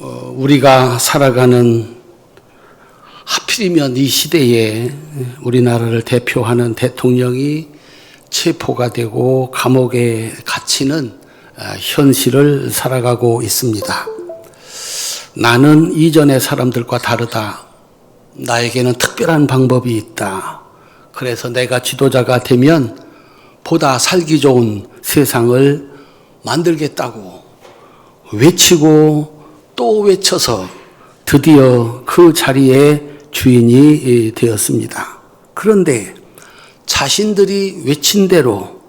우리가 살아가는 하필이면 이 시대에 우리나라를 대표하는 대통령이 체포가 되고 감옥에 갇히는 현실을 살아가고 있습니다. 나는 이전의 사람들과 다르다. 나에게는 특별한 방법이 있다. 그래서 내가 지도자가 되면 보다 살기 좋은 세상을 만들겠다고 외치고 또 외쳐서 드디어 그 자리에 주인이 되었습니다. 그런데 자신들이 외친 대로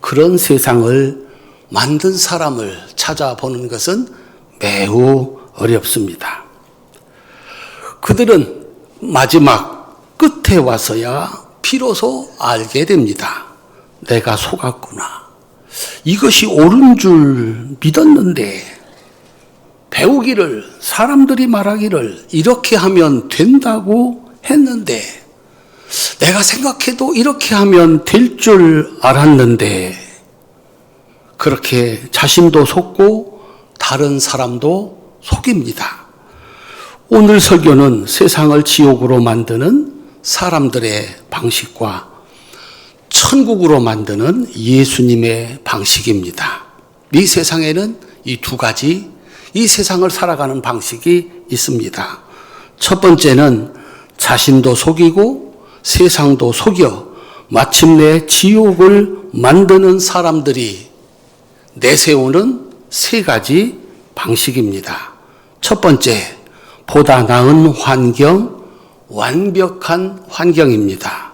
그런 세상을 만든 사람을 찾아보는 것은 매우 어렵습니다. 그들은 마지막 끝에 와서야 비로소 알게 됩니다. 내가 속았구나. 이것이 옳은 줄 믿었는데 배우기를, 사람들이 말하기를 이렇게 하면 된다고 했는데 내가 생각해도 이렇게 하면 될 줄 알았는데 그렇게 자신도 속고 다른 사람도 속입니다. 오늘 설교는 세상을 지옥으로 만드는 사람들의 방식과 천국으로 만드는 예수님의 방식입니다. 이 세상에는 이 두 가지, 이 세상을 살아가는 방식이 있습니다. 첫 번째는 자신도 속이고 세상도 속여 마침내 지옥을 만드는 사람들이 내세우는 세 가지 방식입니다. 첫 번째, 보다 나은 환경, 완벽한 환경입니다.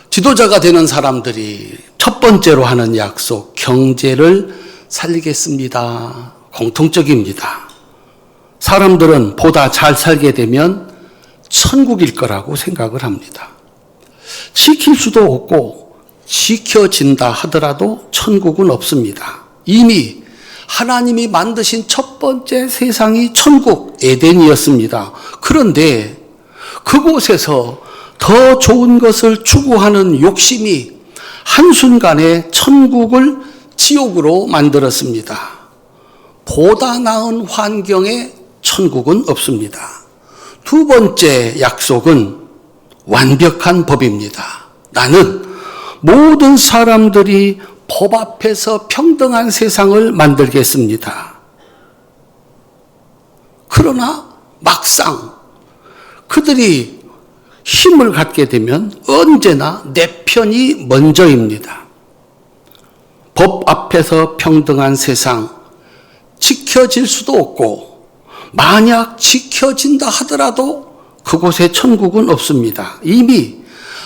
지도자가 되는 사람들이 첫 번째로 하는 약속, 경제를 살리겠습니다. 공통적입니다. 사람들은 보다 잘 살게 되면 천국일 거라고 생각을 합니다. 지킬 수도 없고 지켜진다 하더라도 천국은 없습니다. 이미 하나님이 만드신 첫 번째 세상이 천국 에덴이었습니다. 그런데 그곳에서 더 좋은 것을 추구하는 욕심이 한순간에 천국을 지옥으로 만들었습니다. 보다 나은 환경에 천국은 없습니다. 두 번째 약속은 완벽한 법입니다. 나는 모든 사람들이 법 앞에서 평등한 세상을 만들겠습니다. 그러나 막상 그들이 힘을 갖게 되면 언제나 내 편이 먼저입니다. 법 앞에서 평등한 세상, 지켜질 수도 없고 만약 지켜진다 하더라도 그곳에 천국은 없습니다. 이미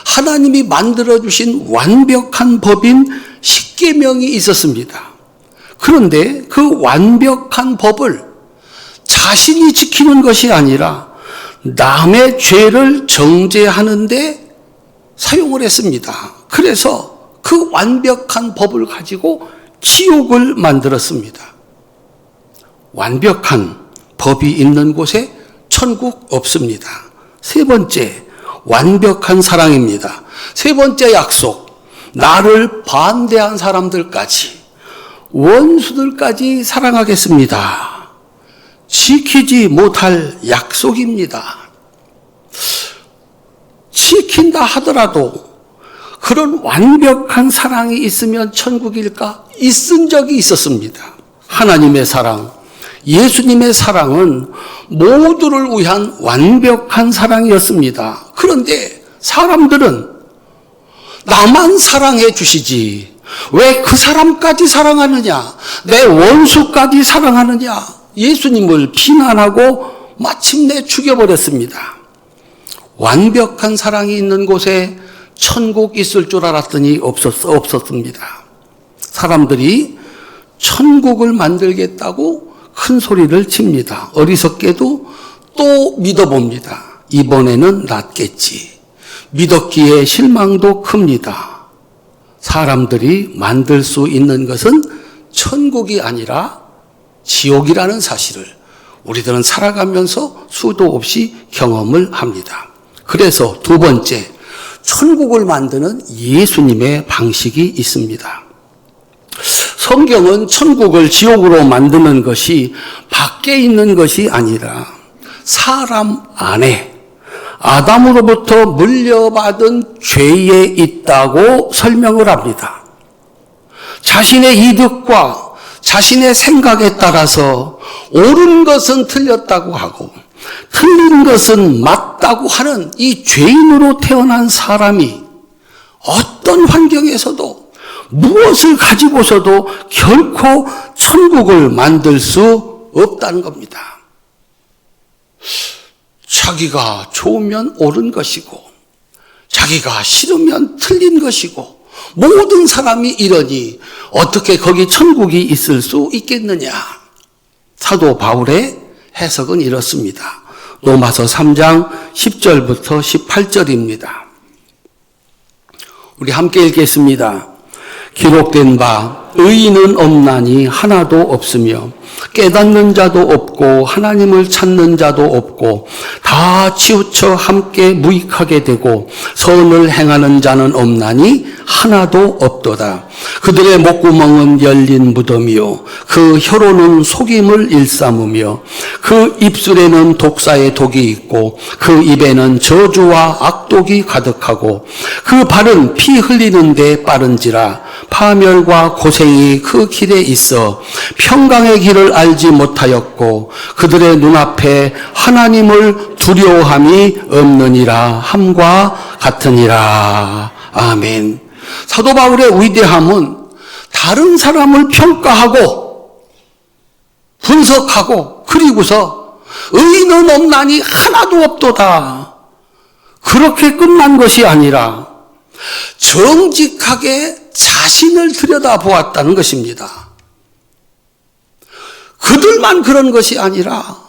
하나님이 만들어주신 완벽한 법인 십계명이 있었습니다. 그런데 그 완벽한 법을 자신이 지키는 것이 아니라 남의 죄를 정죄하는 데 사용을 했습니다. 그래서 그 완벽한 법을 가지고 지옥을 만들었습니다. 완벽한 법이 있는 곳에 천국 없습니다. 세 번째, 완벽한 사랑입니다. 세 번째 약속, 나를 반대한 사람들까지, 원수들까지 사랑하겠습니다. 지키지 못할 약속입니다. 지킨다 하더라도 그런 완벽한 사랑이 있으면 천국일까? 있은 적이 있었습니다. 하나님의 사랑, 예수님의 사랑은 모두를 위한 완벽한 사랑이었습니다. 그런데 사람들은 나만 사랑해 주시지 왜 그 사람까지 사랑하느냐, 내 원수까지 사랑하느냐, 예수님을 비난하고 마침내 죽여버렸습니다. 완벽한 사랑이 있는 곳에 천국 있을 줄 알았더니 없었습니다. 사람들이 천국을 만들겠다고 큰 소리를 칩니다. 어리석게도 또 믿어봅니다. 이번에는 낫겠지. 믿었기에 실망도 큽니다. 사람들이 만들 수 있는 것은 천국이 아니라 지옥이라는 사실을 우리들은 살아가면서 수도 없이 경험을 합니다. 그래서 두 번째, 천국을 만드는 예수님의 방식이 있습니다. 성경은 천국을 지옥으로 만드는 것이 밖에 있는 것이 아니라 사람 안에 아담으로부터 물려받은 죄에 있다고 설명을 합니다. 자신의 이득과 자신의 생각에 따라서 옳은 것은 틀렸다고 하고 틀린 것은 맞다고 하는 이 죄인으로 태어난 사람이 어떤 환경에서도 무엇을 가지고서도 결코 천국을 만들 수 없다는 겁니다. 자기가 좋으면 옳은 것이고 자기가 싫으면 틀린 것이고 모든 사람이 이러니 어떻게 거기 천국이 있을 수 있겠느냐. 사도 바울의 해석은 이렇습니다. 로마서 3장 10절부터 18절입니다. 우리 함께 읽겠습니다. 기록된 바 의인은 없나니 하나도 없으며 깨닫는 자도 없고 하나님을 찾는 자도 없고 다 치우쳐 함께 무익하게 되고 선을 행하는 자는 없나니 하나도 없도다. 그들의 목구멍은 열린 무덤이요 그 혀로는 속임을 일삼으며 그 입술에는 독사의 독이 있고 그 입에는 저주와 악독이 가득하고 그 발은 피 흘리는 데 빠른지라 파멸과 고생이 그 길에 있어 평강의 길을 알지 못하였고 그들의 눈앞에 하나님을 두려워함이 없느니라 함과 같으니라. 아멘. 사도 바울의 위대함은 다른 사람을 평가하고 분석하고 그리고서 의인은 없나니 하나도 없도다. 그렇게 끝난 것이 아니라 정직하게 자신을 들여다보았다는 것입니다. 그들만 그런 것이 아니라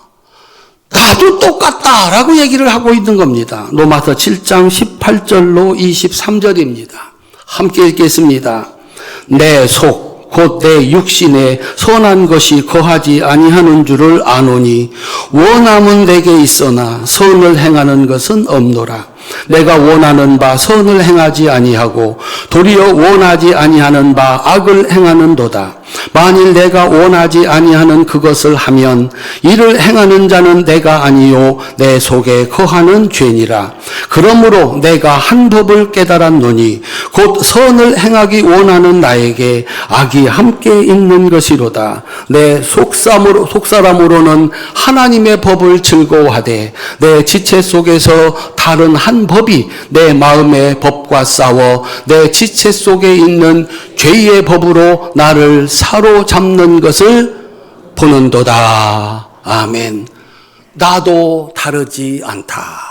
나도 똑같다라고 얘기를 하고 있는 겁니다. 로마서 7장 18절로 23절입니다. 함께 읽겠습니다. 내 속 곧 내 육신에 선한 것이 거하지 아니하는 줄을 아노니 원함은 내게 있으나 선을 행하는 것은 없노라. 내가 원하는 바 선을 행하지 아니하고 도리어 원하지 아니하는 바 악을 행하는도다. 만일 내가 원하지 아니하는 그것을 하면 이를 행하는 자는 내가 아니요 내 속에 거하는 죄니라. 그러므로 내가 한 법을 깨달았노니 곧 선을 행하기 원하는 나에게 악이 함께 있는 것이로다. 내 속사람으로는 하나님의 법을 즐거워하되 내 지체 속에서 다른 한 법이 내 마음의 법과 싸워 내 지체 속에 있는 죄의 법으로 나를 사로잡는 것을 보는도다. 아멘. 나도 다르지 않다.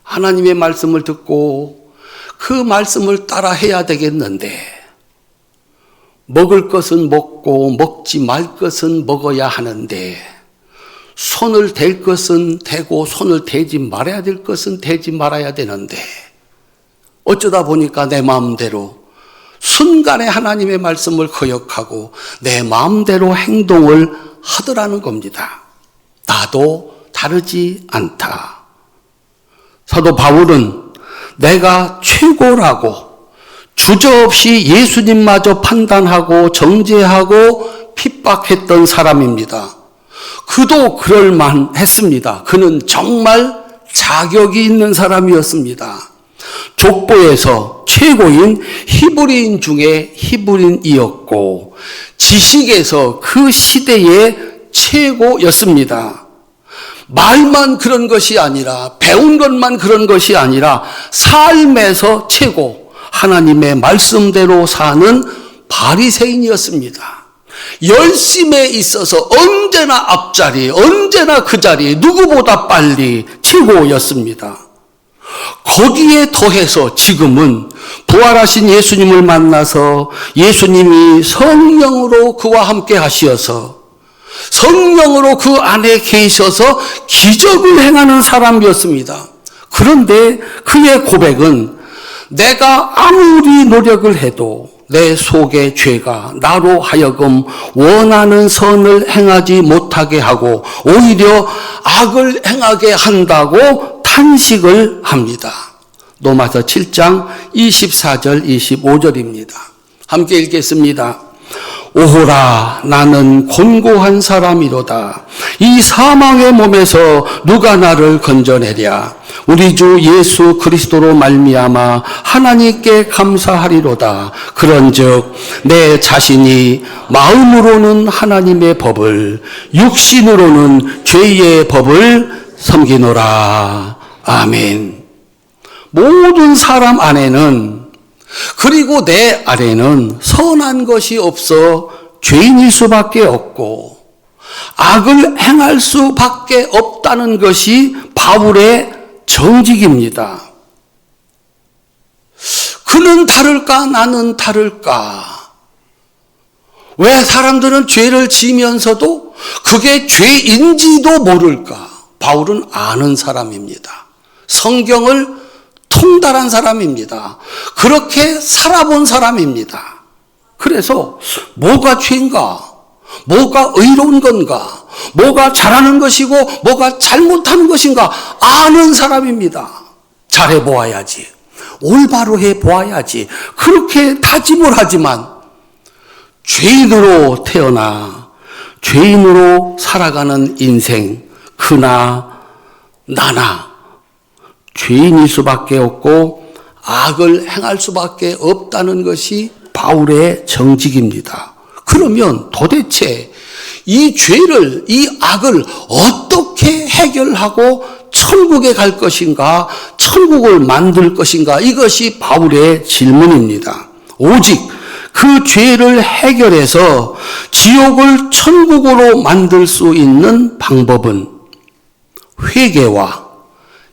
하나님의 말씀을 듣고 그 말씀을 따라 해야 되겠는데 먹을 것은 먹고 먹지 말 것은 먹어야 하는데 손을 댈 것은 대고 손을 대지 말아야 될 것은 대지 말아야 되는데 어쩌다 보니까 내 마음대로 순간에 하나님의 말씀을 거역하고 내 마음대로 행동을 하더라는 겁니다. 나도 다르지 않다. 사도 바울은 내가 최고라고 주저없이 예수님마저 판단하고 정죄하고 핍박했던 사람입니다. 그도 그럴만 했습니다. 그는 정말 자격이 있는 사람이었습니다. 족보에서 최고인 히브리인 중에 히브리인이었고 지식에서 그 시대의 최고였습니다. 말만 그런 것이 아니라 배운 것만 그런 것이 아니라 삶에서 최고 하나님의 말씀대로 사는 바리새인이었습니다. 열심에 있어서 언제나 앞자리, 언제나 그 자리, 누구보다 빨리 최고였습니다. 거기에 더해서 지금은 부활하신 예수님을 만나서 예수님이 성령으로 그와 함께 하시어서 성령으로 그 안에 계셔서 기적을 행하는 사람이었습니다. 그런데 그의 고백은 내가 아무리 노력을 해도 내 속의 죄가 나로 하여금 원하는 선을 행하지 못하게 하고 오히려 악을 행하게 한다고 탄식을 합니다. 로마서 7장 24절 25절입니다. 함께 읽겠습니다. 오호라 나는 곤고한 사람이로다. 이 사망의 몸에서 누가 나를 건져내랴. 우리 주 예수 그리스도로 말미암아 하나님께 감사하리로다. 그런즉 내 자신이 마음으로는 하나님의 법을, 육신으로는 죄의 법을 섬기노라. 아멘. 모든 사람 안에는, 그리고 내 안에는 선한 것이 없어 죄인일 수밖에 없고 악을 행할 수밖에 없다는 것이 바울의 정직입니다. 그는 다를까 나는 다를까? 왜 사람들은 죄를 지면서도 그게 죄인지도 모를까? 바울은 아는 사람입니다. 성경을 통달한 사람입니다. 그렇게 살아본 사람입니다. 그래서 뭐가 죄인가? 뭐가 의로운 건가? 뭐가 잘하는 것이고 뭐가 잘못하는 것인가? 아는 사람입니다. 잘해보아야지. 올바로 해보아야지. 그렇게 다짐을 하지만 죄인으로 태어나 죄인으로 살아가는 인생, 그나 나나 죄인일 수밖에 없고 악을 행할 수밖에 없다는 것이 바울의 정직입니다. 그러면 도대체 이 죄를, 이 악을 어떻게 해결하고 천국에 갈 것인가, 천국을 만들 것인가, 이것이 바울의 질문입니다. 오직 그 죄를 해결해서 지옥을 천국으로 만들 수 있는 방법은 회개와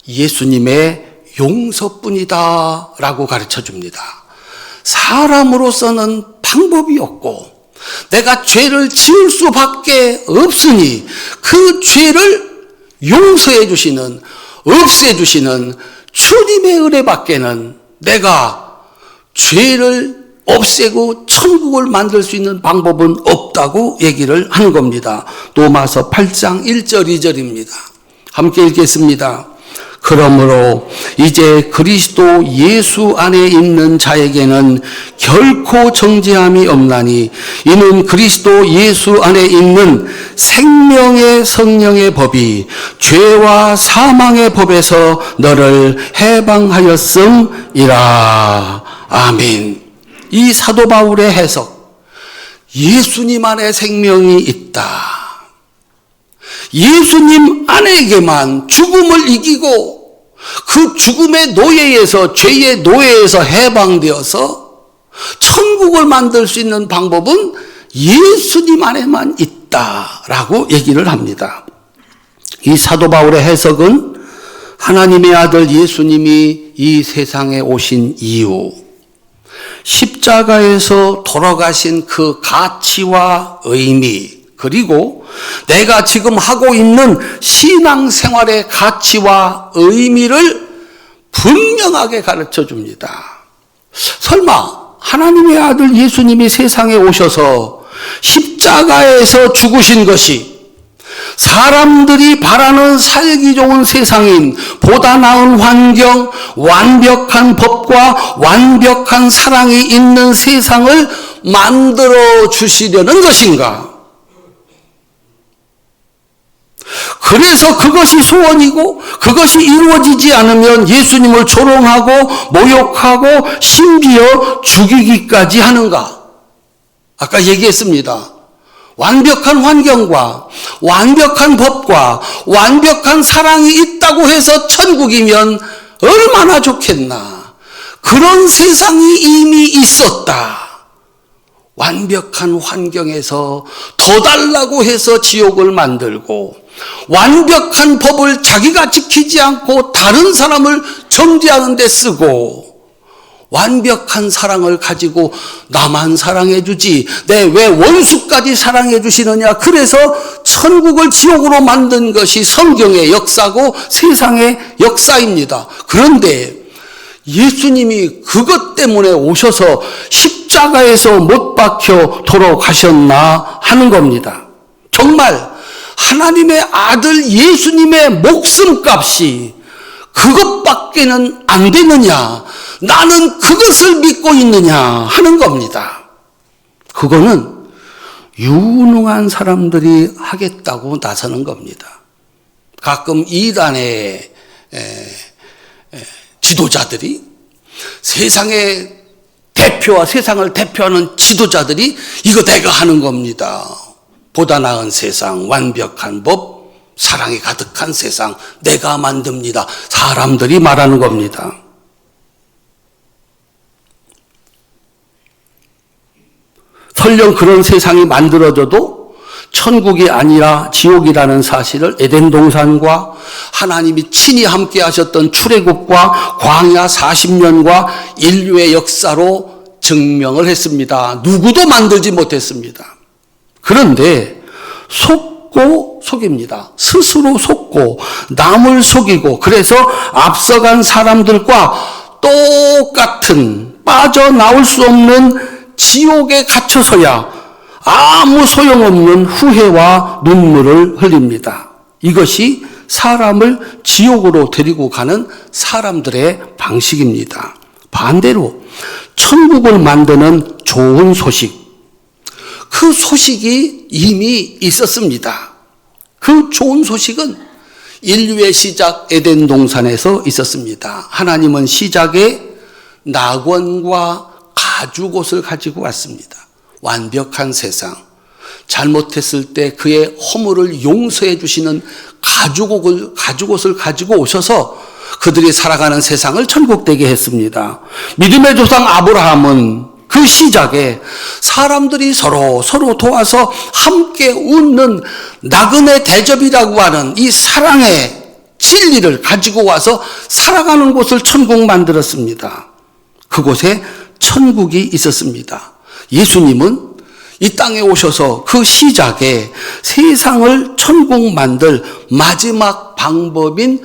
예수님의 용서뿐이다 라고 가르쳐 줍니다. 사람으로서는 방법이 없고 내가 죄를 지을 수밖에 없으니 그 죄를 용서해 주시는, 없애 주시는 주님의 은혜밖에는 내가 죄를 없애고 천국을 만들 수 있는 방법은 없다고 얘기를 하는 겁니다. 로마서 8장 1절 2절입니다. 함께 읽겠습니다. 그러므로 이제 그리스도 예수 안에 있는 자에게는 결코 정죄함이 없나니 이는 그리스도 예수 안에 있는 생명의 성령의 법이 죄와 사망의 법에서 너를 해방하였음이라. 아멘. 이 사도 바울의 해석, 예수님 안에 생명이 있다. 예수님 안에게만 죽음을 이기고 그 죽음의 노예에서, 죄의 노예에서 해방되어서 천국을 만들 수 있는 방법은 예수님 안에만 있다라고 얘기를 합니다. 이 사도 바울의 해석은 하나님의 아들 예수님이 이 세상에 오신 이유, 십자가에서 돌아가신 그 가치와 의미, 그리고 내가 지금 하고 있는 신앙생활의 가치와 의미를 분명하게 가르쳐 줍니다. 설마 하나님의 아들 예수님이 세상에 오셔서 십자가에서 죽으신 것이 사람들이 바라는 살기 좋은 세상인, 보다 나은 환경, 완벽한 법과 완벽한 사랑이 있는 세상을 만들어 주시려는 것인가? 그래서 그것이 소원이고 그것이 이루어지지 않으면 예수님을 조롱하고 모욕하고 심지어 죽이기까지 하는가? 아까 얘기했습니다. 완벽한 환경과 완벽한 법과 완벽한 사랑이 있다고 해서 천국이면 얼마나 좋겠나. 그런 세상이 이미 있었다. 완벽한 환경에서 더 달라고 해서 지옥을 만들고 완벽한 법을 자기가 지키지 않고 다른 사람을 정죄하는 데 쓰고 완벽한 사랑을 가지고 나만 사랑해 주지 내 왜 원수까지 사랑해 주시느냐. 그래서 천국을 지옥으로 만든 것이 성경의 역사고 세상의 역사입니다. 그런데 예수님이 그것 때문에 오셔서 십자가에서 못 박혀 돌아가셨나 하는 겁니다. 정말 하나님의 아들 예수님의 목숨값이 그것밖에는 안 되느냐, 나는 그것을 믿고 있느냐 하는 겁니다. 그거는 유능한 사람들이 하겠다고 나서는 겁니다. 가끔 이단의 지도자들이 세상의 대표와 세상을 대표하는 지도자들이 이거 내가 하는 겁니다. 보다 나은 세상, 완벽한 법, 사랑이 가득한 세상 내가 만듭니다. 사람들이 말하는 겁니다. 설령 그런 세상이 만들어져도 천국이 아니라 지옥이라는 사실을 에덴 동산과 하나님이 친히 함께 하셨던 출애굽과 광야 40년과 인류의 역사로 증명을 했습니다. 누구도 만들지 못했습니다. 그런데 속입니다. 스스로 속고 남을 속이고 그래서 앞서간 사람들과 똑같은 빠져나올 수 없는 지옥에 갇혀서야 아무 소용없는 후회와 눈물을 흘립니다. 이것이 사람을 지옥으로 데리고 가는 사람들의 방식입니다. 반대로 천국을 만드는 좋은 소식, 그 소식이 이미 있었습니다. 그 좋은 소식은 인류의 시작 에덴 동산에서 있었습니다. 하나님은 시작에 낙원과 가죽옷을 가지고 왔습니다. 완벽한 세상, 잘못했을 때 그의 허물을 용서해 주시는 가죽옷을 가지고 오셔서 그들이 살아가는 세상을 천국되게 했습니다. 믿음의 조상 아브라함은 그 시작에 사람들이 서로 도와서 함께 웃는 나그네 대접이라고 하는 이 사랑의 진리를 가지고 와서 살아가는 곳을 천국 만들었습니다. 그곳에 천국이 있었습니다. 예수님은 이 땅에 오셔서 그 시작에 세상을 천국 만들 마지막 방법인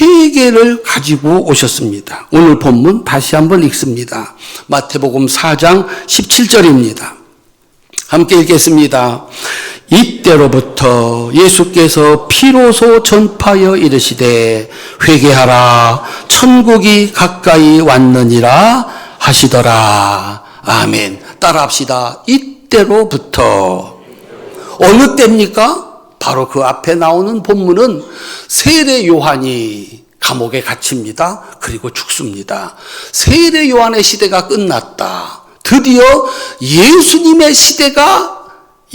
회개를 가지고 오셨습니다. 오늘 본문 다시 한번 읽습니다. 마태복음 4장 17절입니다. 함께 읽겠습니다. 이때로부터 예수께서 비로소 전파하여 이르시되 회개하라 천국이 가까이 왔느니라 하시더라. 아멘. 따라합시다. 이때로부터. 어느 때입니까? 바로 그 앞에 나오는 본문은 세례 요한이 감옥에 갇힙니다. 그리고 죽습니다. 세례 요한의 시대가 끝났다. 드디어 예수님의 시대가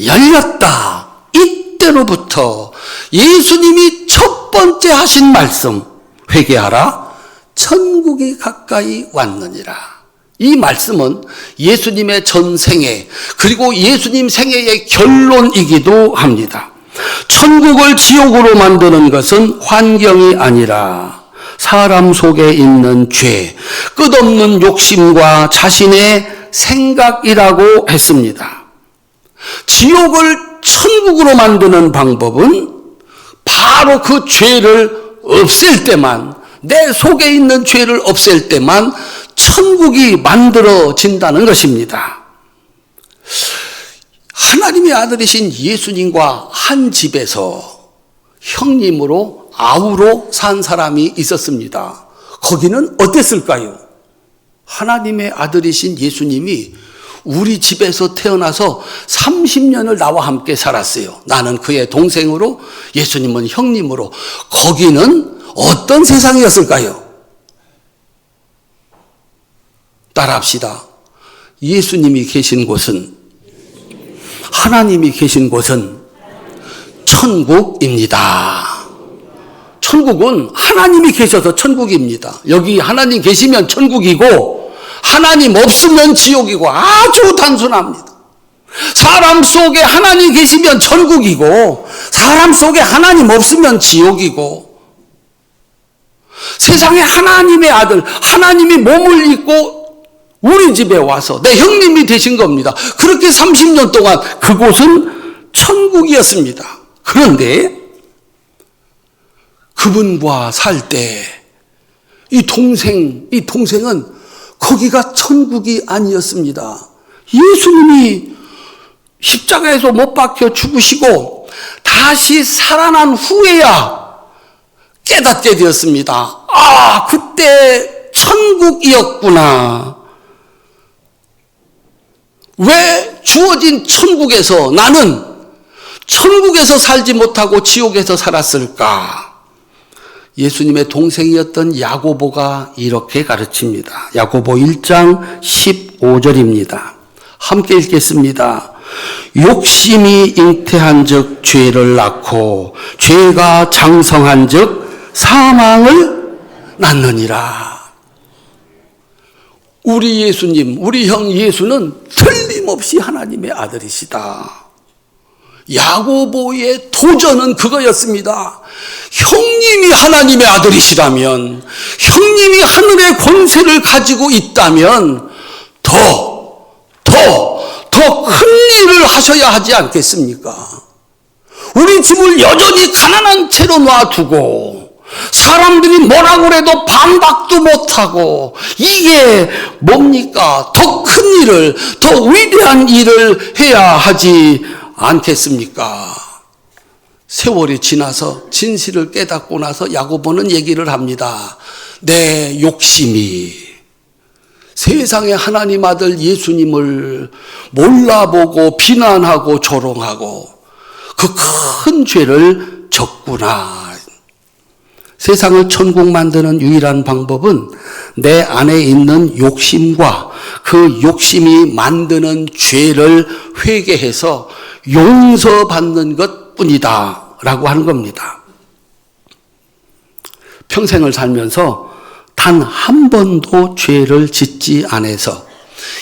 열렸다. 이때로부터 예수님이 첫 번째 하신 말씀, 회개하라 천국이 가까이 왔느니라. 이 말씀은 예수님의 전생애 그리고 예수님 생애의 결론이기도 합니다. 천국을 지옥으로 만드는 것은 환경이 아니라 사람 속에 있는 죄, 끝없는 욕심과 자신의 생각이라고 했습니다. 지옥을 천국으로 만드는 방법은 바로 그 죄를 없앨 때만, 내 속에 있는 죄를 없앨 때만 천국이 만들어진다는 것입니다. 하나님의 아들이신 예수님과 한 집에서 형님으로 아우로 산 사람이 있었습니다. 거기는 어땠을까요? 하나님의 아들이신 예수님이 우리 집에서 태어나서 30년을 나와 함께 살았어요. 나는 그의 동생으로, 예수님은 형님으로. 거기는 어떤 세상이었을까요? 따라합시다. 예수님이 계신 곳은, 하나님이 계신 곳은 천국입니다. 천국은 하나님이 계셔서 천국입니다. 여기 하나님 계시면 천국이고 하나님 없으면 지옥이고 아주 단순합니다. 사람 속에 하나님 계시면 천국이고 사람 속에 하나님 없으면 지옥이고, 세상에 하나님의 아들, 하나님이 몸을 입고 우리 집에 와서 내 형님이 되신 겁니다. 그렇게 30년 동안 그곳은 천국이었습니다. 그런데 그분과 살 때 이 동생은 거기가 천국이 아니었습니다. 예수님이 십자가에서 못 박혀 죽으시고 다시 살아난 후에야 깨닫게 되었습니다. 아, 그때 천국이었구나. 왜 주어진 천국에서 나는 천국에서 살지 못하고 지옥에서 살았을까? 예수님의 동생이었던 야고보가 이렇게 가르칩니다. 야고보 1장 15절입니다. 함께 읽겠습니다. 욕심이 잉태한 즉 죄를 낳고 죄가 장성한 즉 사망을 낳느니라. 우리 예수님, 우리 형 예수는 틀림없이 하나님의 아들이시다. 야고보의 도전은 그거였습니다. 형님이 하나님의 아들이시라면, 형님이 하늘의 권세를 가지고 있다면 더 큰 일을 하셔야 하지 않겠습니까? 우리 집을 여전히 가난한 채로 놔두고 사람들이 뭐라고 해도 반박도 못하고 이게 뭡니까? 더 큰 일을, 더 위대한 일을 해야 하지 않겠습니까? 세월이 지나서 진실을 깨닫고 나서 야고보는 얘기를 합니다. 내 욕심이 세상의 하나님 아들 예수님을 몰라보고 비난하고 조롱하고 그 큰 죄를 졌구나. 세상을 천국 만드는 유일한 방법은 내 안에 있는 욕심과 그 욕심이 만드는 죄를 회개해서 용서받는 것뿐이다 라고 하는 겁니다. 평생을 살면서 단 한 번도 죄를 짓지 않아서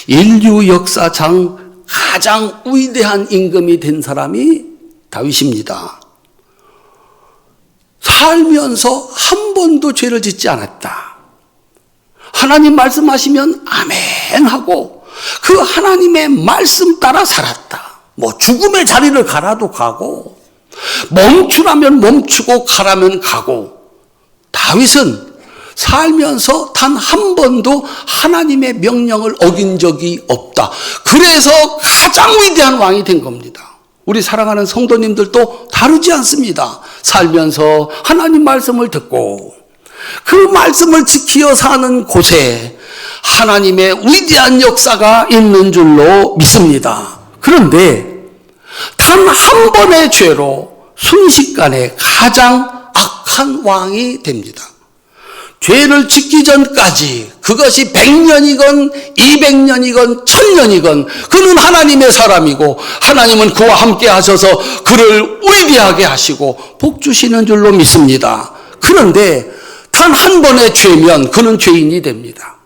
인류 역사상 가장 위대한 임금이 된 사람이 다윗입니다. 살면서 한 번도 죄를 짓지 않았다. 하나님 말씀하시면 아멘 하고 그 하나님의 말씀 따라 살았다. 뭐 죽음의 자리를 가라도 가고 멈추라면 멈추고 가라면 가고. 다윗은 살면서 단 한 번도 하나님의 명령을 어긴 적이 없다. 그래서 가장 위대한 왕이 된 겁니다. 우리 사랑하는 성도님들도 다르지 않습니다. 살면서 하나님 말씀을 듣고 그 말씀을 지키어 사는 곳에 하나님의 위대한 역사가 있는 줄로 믿습니다. 그런데 단 한 번의 죄로 순식간에 가장 악한 왕이 됩니다. 죄를 짓기 전까지 그것이 100년이건 200년이건 1000년이건 그는 하나님의 사람이고 하나님은 그와 함께 하셔서 그를 위대하게 하시고 복 주시는 줄로 믿습니다. 그런데 단 한 번의 죄면 그는 죄인이 됩니다.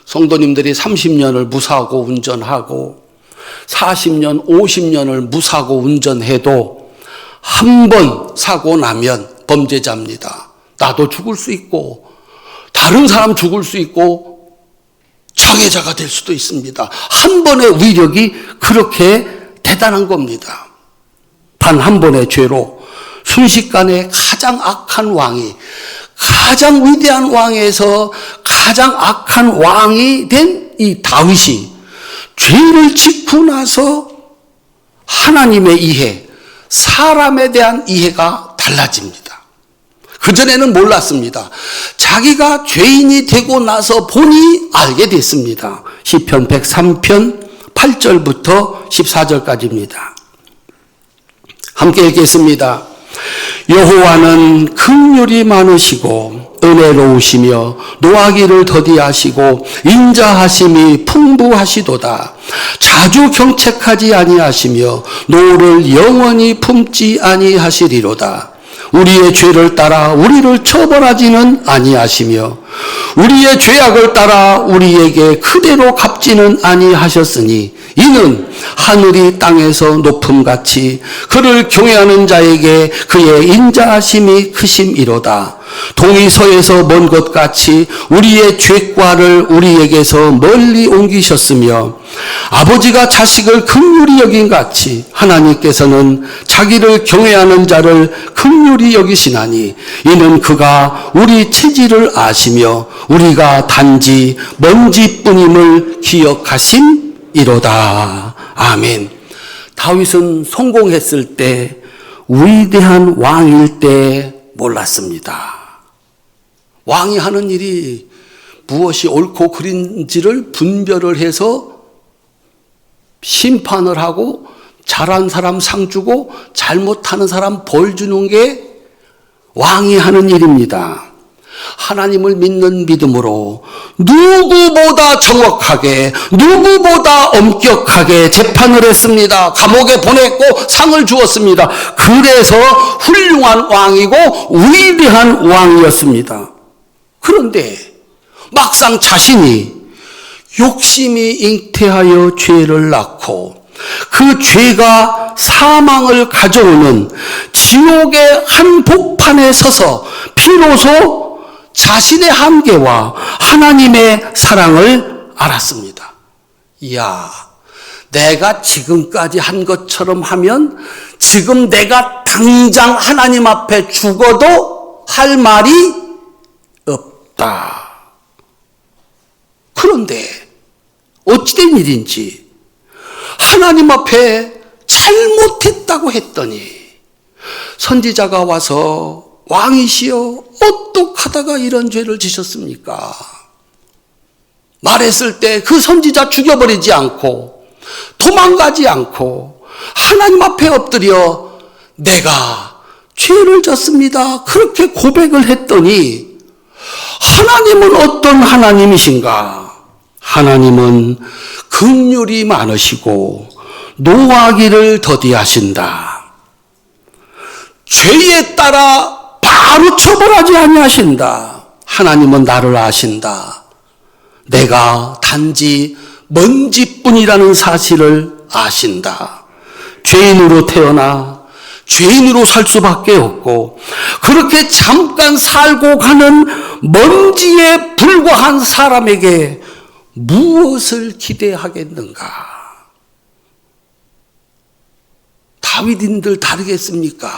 성도님들이 30년을 무사고 운전하고 40년, 50년을 무사고 운전해도 한 번 사고 나면 범죄자입니다. 나도 죽을 수 있고 다른 사람 죽을 수 있고 장애자가 될 수도 있습니다. 한 번의 위력이 그렇게 대단한 겁니다. 단 한 번의 죄로 순식간에 가장 악한 왕이 가장 위대한 왕에서 가장 악한 왕이 된 이 다윗이 죄를 짓고 나서 하나님의 이해, 사람에 대한 이해가 달라집니다. 그전에는 몰랐습니다. 자기가 죄인이 되고 나서 보니 알게 됐습니다. 시편 103편 8절부터 14절까지입니다. 함께 읽겠습니다. 여호와는 긍휼이 많으시고 은혜로우시며 노하기를 더디하시고 인자하심이 풍부하시도다. 자주 경책하지 아니하시며 노를 영원히 품지 아니하시리로다. 우리의 죄를 따라 우리를 처벌하지는 아니하시며 우리의 죄악을 따라 우리에게 그대로 갚지는 아니하셨으니 이는 하늘이 땅에서 높음같이 그를 경외하는 자에게 그의 인자하심이 크심이로다. 동이 서에서 먼 것 같이 우리의 죄과를 우리에게서 멀리 옮기셨으며 아버지가 자식을 긍휼히 여긴 같이 하나님께서는 자기를 경외하는 자를 긍휼히 여기시나니 이는 그가 우리 체질을 아시며 우리가 단지 먼지뿐임을 기억하심이로다. 아멘. 다윗은 성공했을 때 위대한 왕일 때 몰랐습니다. 왕이 하는 일이 무엇이 옳고 그른지를 분별을 해서 심판을 하고 잘한 사람 상 주고 잘못하는 사람 벌 주는 게 왕이 하는 일입니다. 하나님을 믿는 믿음으로 누구보다 정확하게, 누구보다 엄격하게 재판을 했습니다. 감옥에 보냈고 상을 주었습니다. 그래서 훌륭한 왕이고 위대한 왕이었습니다. 그런데 막상 자신이 욕심이 잉태하여 죄를 낳고 그 죄가 사망을 가져오는 지옥의 한복판에 서서 비로소 자신의 한계와 하나님의 사랑을 알았습니다. 이야, 내가 지금까지 한 것처럼 하면 지금 내가 당장 하나님 앞에 죽어도 할 말이 없다. 그런데 어찌된 일인지 하나님 앞에 잘못했다고 했더니 선지자가 와서 왕이시여 어떡하다가 이런 죄를 지셨습니까? 말했을 때 그 선지자 죽여버리지 않고 도망가지 않고 하나님 앞에 엎드려 내가 죄를 졌습니다. 그렇게 고백을 했더니 하나님은 어떤 하나님이신가? 하나님은 긍휼이 많으시고 노하기를 더디하신다. 죄에 따라 바로 처벌하지 아니하신다. 하나님은 나를 아신다. 내가 단지 먼지뿐이라는 사실을 아신다. 죄인으로 태어나 죄인으로 살 수밖에 없고 그렇게 잠깐 살고 가는 먼지에 불과한 사람에게 무엇을 기대하겠는가? 다윗인들 다르겠습니까?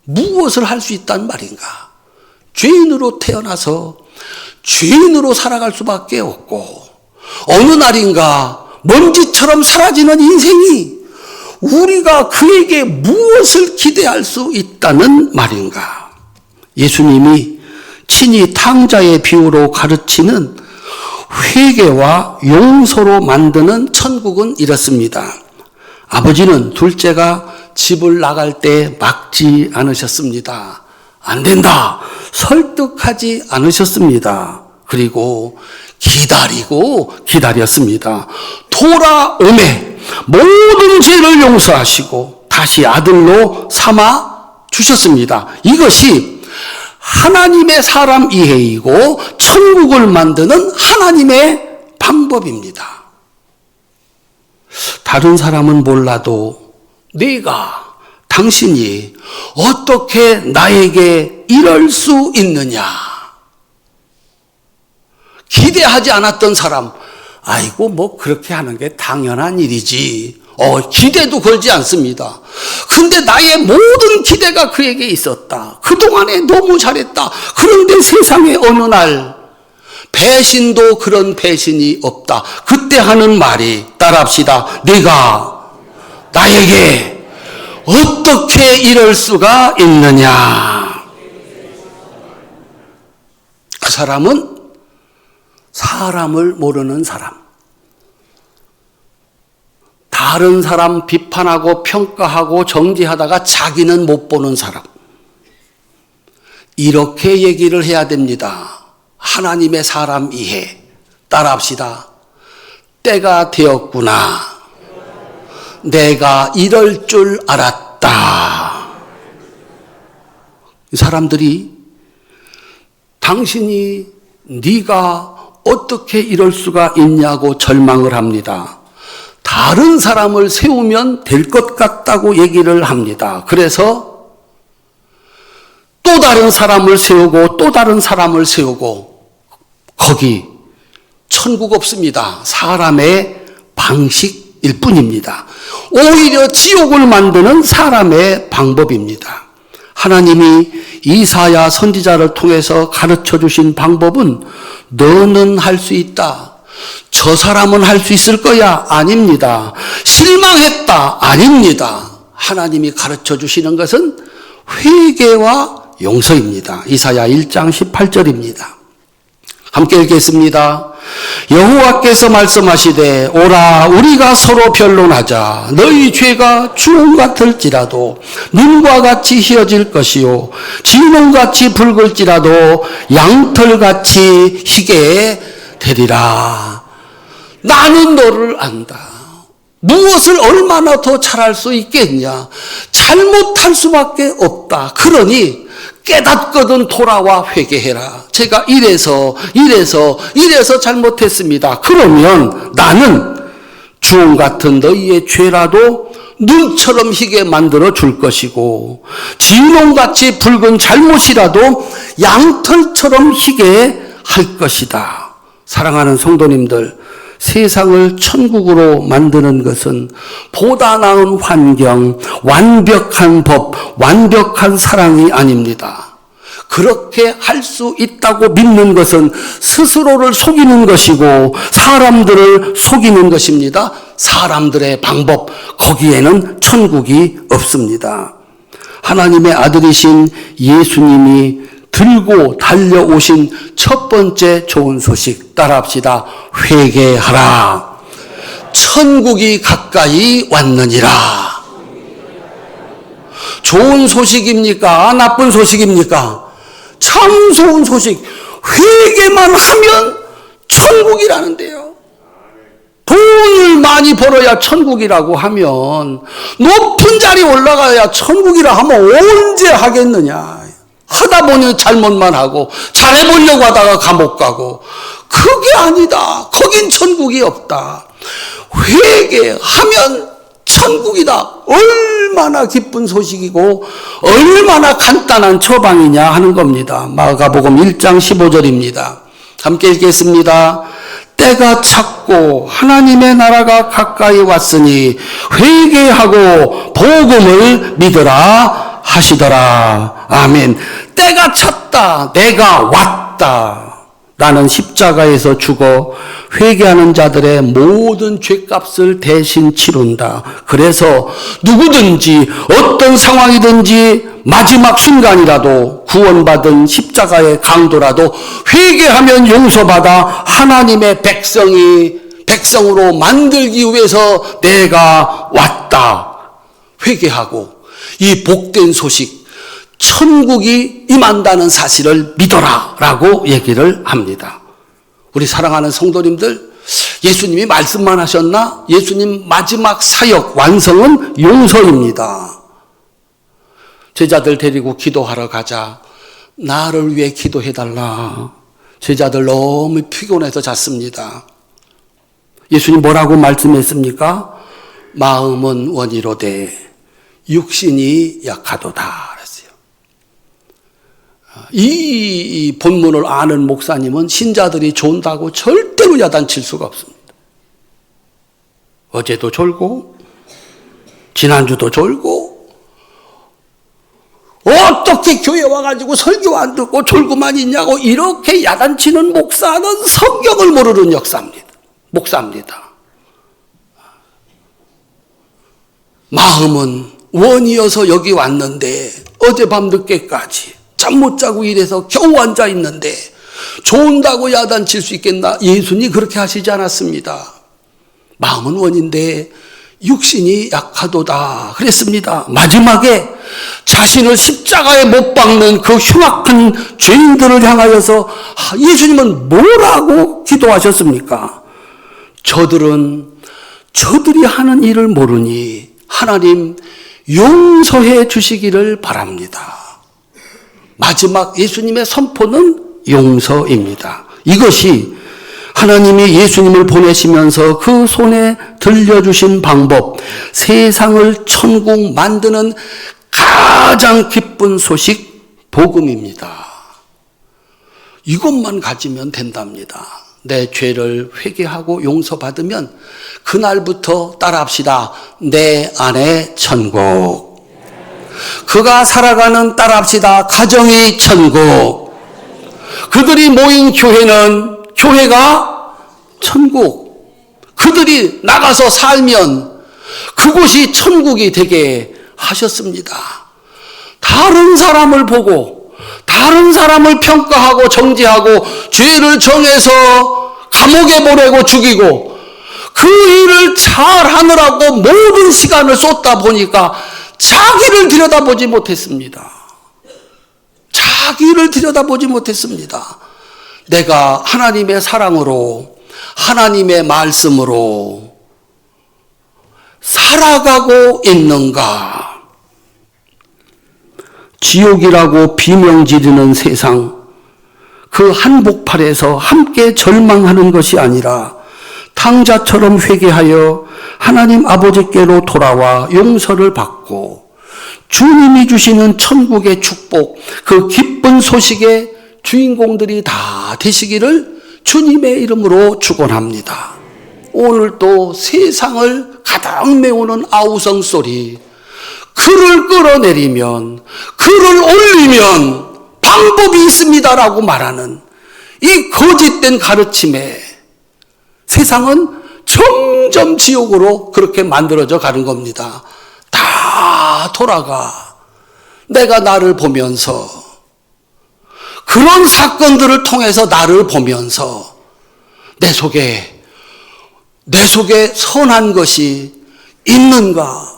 무엇을 할 수 있단 말인가? 죄인으로 태어나서 죄인으로 살아갈 수밖에 없고 어느 날인가 먼지처럼 사라지는 인생이 우리가 그에게 무엇을 기대할 수 있다는 말인가? 예수님이 친히 탕자의 비유로 가르치는 회개와 용서로 만드는 천국은 이렇습니다. 아버지는 둘째가 집을 나갈 때 막지 않으셨습니다. 안 된다. 설득하지 않으셨습니다. 그리고 기다리고 기다렸습니다. 돌아오매 모든 죄를 용서하시고 다시 아들로 삼아 주셨습니다. 이것이 하나님의 사람 이해이고 천국을 만드는 하나님의 방법입니다. 다른 사람은 몰라도 네가, 당신이 어떻게 나에게 이럴 수 있느냐? 기대하지 않았던 사람, 아이고 뭐 그렇게 하는 게 당연한 일이지. 기대도 걸지 않습니다. 근데 나의 모든 기대가 그에게 있었다. 그동안에 너무 잘했다. 그런데 세상에 어느 날 배신도 그런 배신이 없다. 그때 하는 말이, 따라합시다. 네가 나에게 어떻게 이럴 수가 있느냐? 그 사람은 사람을 모르는 사람. 다른 사람 비판하고 평가하고 정죄하다가 자기는 못 보는 사람. 이렇게 얘기를 해야 됩니다. 하나님의 사람 이해. 따라합시다. 때가 되었구나. 내가 이럴 줄 알았다. 이 사람들이 당신이, 네가 어떻게 이럴 수가 있냐고 절망을 합니다. 다른 사람을 세우면 될 것 같다고 얘기를 합니다. 그래서 또 다른 사람을 세우고 또 다른 사람을 세우고, 거기 천국 없습니다. 사람의 방식일 뿐입니다. 오히려 지옥을 만드는 사람의 방법입니다. 하나님이 이사야 선지자를 통해서 가르쳐 주신 방법은 너는 할 수 있다. 저 사람은 할 수 있을 거야. 아닙니다. 실망했다. 아닙니다. 하나님이 가르쳐 주시는 것은 회개와 용서입니다. 이사야 1장 18절입니다. 함께 읽겠습니다. 여호와께서 말씀하시되 오라 우리가 서로 변론하자. 너희 죄가 주홍 같을지라도 눈과 같이 희어질 것이요 진홍같이 붉을지라도 양털같이 희게 되리라. 나는 너를 안다. 무엇을 얼마나 더 잘할 수 있겠냐. 잘못할 수밖에 없다. 그러니 깨닫거든 돌아와 회개해라. 제가 이래서 잘못했습니다. 그러면 나는 주홍 같은 너희의 죄라도 눈처럼 희게 만들어 줄 것이고 진홍같이 붉은 잘못이라도 양털처럼 희게 할 것이다. 사랑하는 성도님들, 세상을 천국으로 만드는 것은 보다 나은 환경, 완벽한 법, 완벽한 사랑이 아닙니다. 그렇게 할 수 있다고 믿는 것은 스스로를 속이는 것이고 사람들을 속이는 것입니다. 사람들의 방법, 거기에는 천국이 없습니다. 하나님의 아들이신 예수님이 들고 달려오신 첫 번째 좋은 소식 따라합시다. 회개하라. 천국이 가까이 왔느니라. 좋은 소식입니까? 나쁜 소식입니까? 참 좋은 소식. 회개만 하면 천국이라는데요. 돈을 많이 벌어야 천국이라고 하면 높은 자리 올라가야 천국이라 하면 언제 하겠느냐. 하다 보니 잘못만 하고 잘해보려고 하다가 감옥 가고 그게 아니다. 거긴 천국이 없다. 회개하면 천국이다. 얼마나 기쁜 소식이고 얼마나 간단한 처방이냐 하는 겁니다. 마가복음 1장 15절입니다. 함께 읽겠습니다. 때가 찼고 하나님의 나라가 가까이 왔으니 회개하고 복음을 믿으라 하시더라. 아멘. 때가 찼다. 내가 왔다. 나는 십자가에서 죽어 회개하는 자들의 모든 죄값을 대신 치룬다. 그래서 누구든지 어떤 상황이든지 마지막 순간이라도 구원받은 십자가의 강도라도 회개하면 용서받아 하나님의 백성으로 만들기 위해서 내가 왔다. 회개하고 이 복된 소식, 천국이 임한다는 사실을 믿어라 라고 얘기를 합니다. 우리 사랑하는 성도님들, 예수님이 말씀만 하셨나? 예수님 마지막 사역 완성은 용서입니다. 제자들 데리고 기도하러 가자. 나를 위해 기도해달라. 제자들 너무 피곤해서 잤습니다. 예수님 뭐라고 말씀했습니까? 마음은 원이로되 육신이 약하도다. 이 본문을 아는 목사님은 신자들이 존다고 절대로 야단칠 수가 없습니다. 어제도 졸고 지난주도 졸고 어떻게 교회 와가지고 설교 안 듣고 졸고만 있냐고 이렇게 야단치는 목사는 성경을 모르는 목사입니다. 마음은 원이어서 여기 왔는데 어젯밤 늦게까지 잠 못 자고 이래서 겨우 앉아 있는데 좋은다고 야단칠 수 있겠나? 예수님이 그렇게 하시지 않았습니다. 마음은 원인데 육신이 약하도다 그랬습니다. 마지막에 자신을 십자가에 못 박는 그 흉악한 죄인들을 향하여서 예수님은 뭐라고 기도하셨습니까? 저들이 하는 일을 모르니 하나님 용서해 주시기를 바랍니다. 마지막 예수님의 선포는 용서입니다. 이것이 하나님이 예수님을 보내시면서 그 손에 들려주신 방법, 세상을 천국 만드는 가장 기쁜 소식, 복음입니다. 이것만 가지면 된답니다. 내 죄를 회개하고 용서받으면 그날부터 따라합시다. 내 안에 천국. 그가 살아가는 따라합시다. 가정이 천국. 그들이 모인 교회가 천국. 그들이 나가서 살면 그곳이 천국이 되게 하셨습니다. 다른 사람을 보고 다른 사람을 평가하고 정죄하고 죄를 정해서 감옥에 보내고 죽이고 그 일을 잘하느라고 모든 시간을 쏟다 보니까 자기를 들여다보지 못했습니다. 자기를 들여다보지 못했습니다. 내가 하나님의 사랑으로 하나님의 말씀으로 살아가고 있는가? 지옥이라고 비명지르는 세상, 그 한복판에서 함께 절망하는 것이 아니라 탕자처럼 회개하여 하나님 아버지께로 돌아와 용서를 받고 주님이 주시는 천국의 축복, 그 기쁜 소식의 주인공들이 다 되시기를 주님의 이름으로 축원합니다. 오늘 또 세상을 가득 메우는 아우성 소리, 글을 끌어내리면, 글을 올리면 방법이 있습니다라고 말하는 이 거짓된 가르침에 세상은 점점 지옥으로 그렇게 만들어져 가는 겁니다. 다 돌아가. 내가 나를 보면서, 그런 사건들을 통해서 나를 보면서 내 속에 선한 것이 있는가?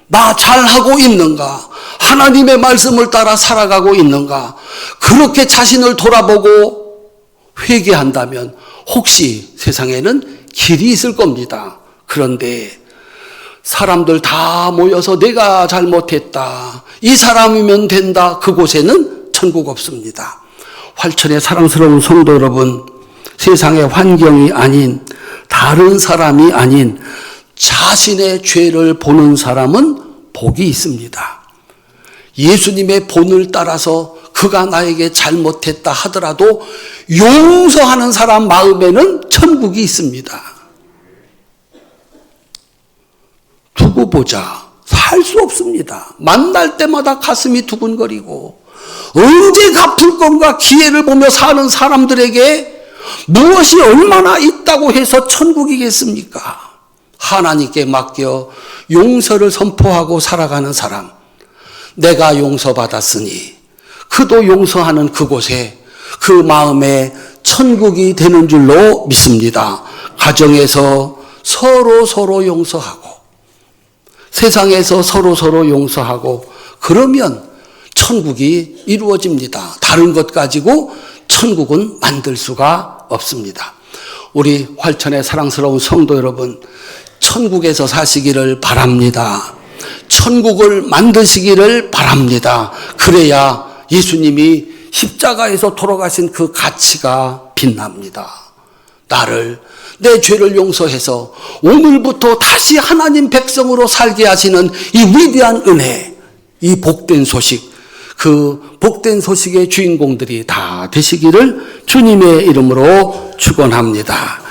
나 잘하고 있는가? 하나님의 말씀을 따라 살아가고 있는가? 그렇게 자신을 돌아보고 회개한다면 혹시 세상에는 길이 있을 겁니다. 그런데 사람들 다 모여서 내가 잘못했다, 이 사람이면 된다, 그곳에는 천국 없습니다. 활천의 사랑스러운 성도 여러분, 세상의 환경이 아닌, 다른 사람이 아닌 자신의 죄를 보는 사람은 복이 있습니다. 예수님의 본을 따라서 그가 나에게 잘못했다 하더라도 용서하는 사람 마음에는 천국이 있습니다. 두고 보자. 살 수 없습니다. 만날 때마다 가슴이 두근거리고 언제 갚을 건가 기회를 보며 사는 사람들에게 무엇이 얼마나 있다고 해서 천국이겠습니까? 하나님께 맡겨 용서를 선포하고 살아가는 사람, 내가 용서받았으니 그도 용서하는 그곳에 그 마음에 천국이 되는 줄로 믿습니다. 가정에서 서로 용서하고 세상에서 서로 용서하고 그러면 천국이 이루어집니다. 다른 것 가지고 천국은 만들 수가 없습니다. 우리 활천의 사랑스러운 성도 여러분, 천국에서 사시기를 바랍니다. 천국을 만드시기를 바랍니다. 그래야 예수님이 십자가에서 돌아가신 그 가치가 빛납니다. 나를, 내 죄를 용서해서 오늘부터 다시 하나님 백성으로 살게 하시는 이 위대한 은혜, 이 복된 소식, 그 복된 소식의 주인공들이 다 되시기를 주님의 이름으로 축원합니다.